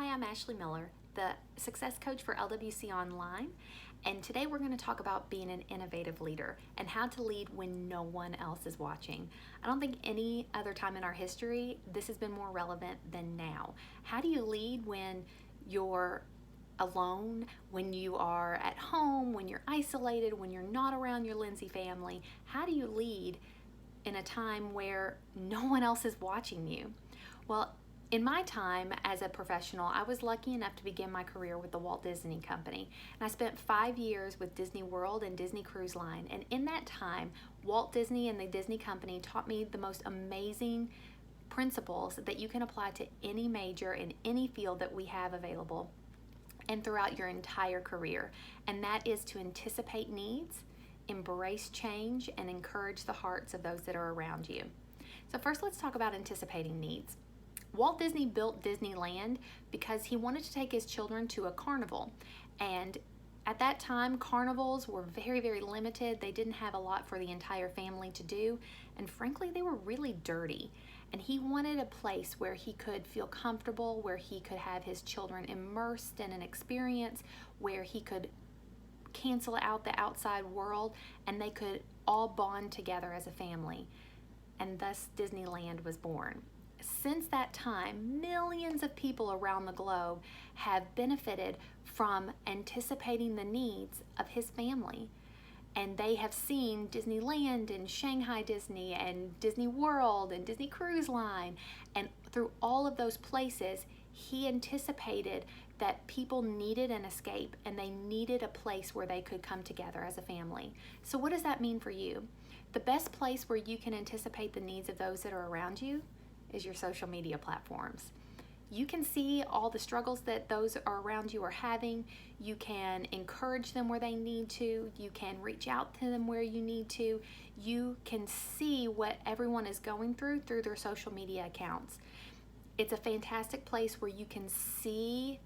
I'm Ashley Miller, the success coach for LWC Online, and today we're going to talk about being an innovative leader and how to lead when no one else is watching. I don't think any other time in our history this has been more relevant than now. How do you lead when you're alone, when you are at home, when you're isolated, when you're not around your Lindsay family? How do you lead in a time where no one else is watching you? Well, in my time as a professional, I was lucky enough to begin my career with the Walt Disney Company. And I spent 5 years with Disney World and Disney Cruise Line. And in that time, Walt Disney and the Disney Company taught me the most amazing principles that you can apply to any major in any field that we have available and throughout your entire career. And that is to anticipate needs, embrace change, and encourage the hearts of those that are around you. So first, let's talk about anticipating needs. Walt Disney built Disneyland because he wanted to take his children to a carnival. And at that time, carnivals were very, very limited. They didn't have a lot for the entire family to do. And frankly, they were really dirty. And he wanted a place where he could feel comfortable, where he could have his children immersed in an experience, where he could cancel out the outside world and they could all bond together as a family. And thus Disneyland was born. Since that time, millions of people around the globe have benefited from anticipating the needs of his family. And they have seen Disneyland and Shanghai Disney and Disney World and Disney Cruise Line. And through all of those places, he anticipated that people needed an escape and they needed a place where they could come together as a family. So what does that mean for you? The best place where you can anticipate the needs of those that are around you is your social media platforms. You can see all the struggles that those are around you are having. You can encourage them where they need to. You can reach out to them where you need to. You can see what everyone is going through their social media accounts. It's a fantastic place where you can see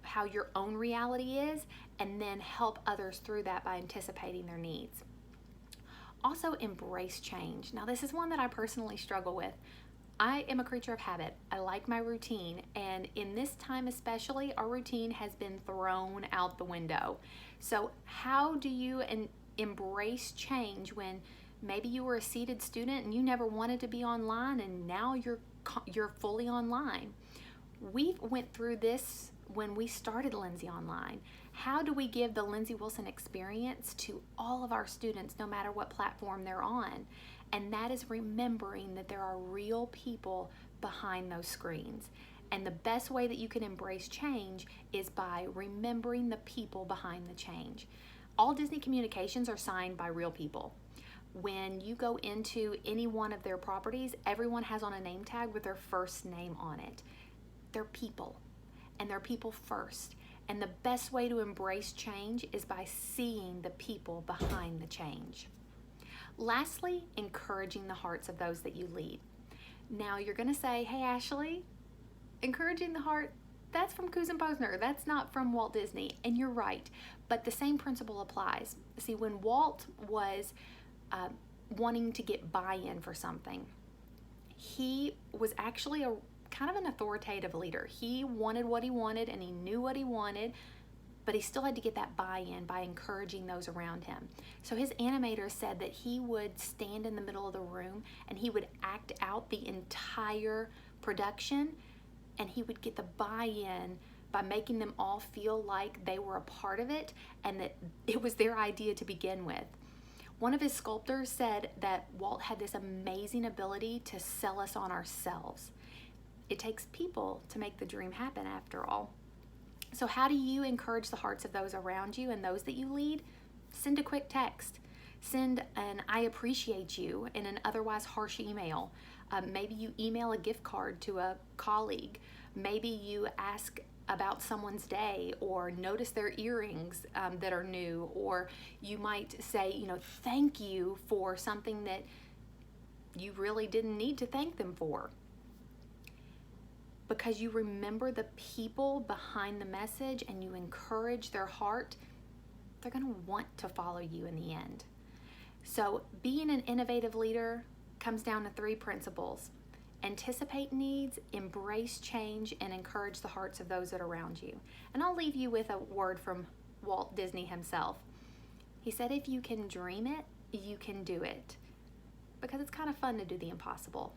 how your own reality is and then help others through that by anticipating their needs. Also, embrace change. Now, this is one that I personally struggle with. I am a creature of habit. I like my routine, and in this time especially, our routine has been thrown out the window. So how do you embrace change when maybe you were a seated student and you never wanted to be online and now you're fully online? We went through this when we started Lindsay Online. How do we give the Lindsay Wilson experience to all of our students no matter what platform they're on? And that is remembering that there are real people behind those screens. And the best way that you can embrace change is by remembering the people behind the change. All Disney communications are signed by real people. When you go into any one of their properties, everyone has on a name tag with their first name on it. They're people, and they're people first. And the best way to embrace change is by seeing the people behind the change. Lastly, encouraging the hearts of those that you lead. Now you're going to say, hey Ashley, encouraging the heart, that's from Coos and Posner. That's not from Walt Disney. And you're right, but the same principle applies. See, when Walt was wanting to get buy-in for something, he was actually a kind of an authoritative leader. He wanted what he wanted and he knew what he wanted, but he still had to get that buy-in by encouraging those around him. So his animator said that he would stand in the middle of the room and he would act out the entire production, and he would get the buy-in by making them all feel like they were a part of it and that it was their idea to begin with. One of his sculptors said that Walt had this amazing ability to sell us on ourselves. It takes people to make the dream happen, after all. So how do you encourage the hearts of those around you and those that you lead? Send a quick text. Send an I appreciate you in an otherwise harsh email. Maybe you email a gift card to a colleague. Maybe you ask about someone's day or notice their earrings that are new, or you might say, thank you for something that you really didn't need to thank them for. Because you remember the people behind the message and you encourage their heart, they're going to want to follow you in the end. So being an innovative leader comes down to 3 principles: Anticipate needs, embrace change, and encourage the hearts of those that are around you. And I'll leave you with a word from Walt Disney himself. He said, if you can dream it, you can do it. Because it's kind of fun to do the impossible.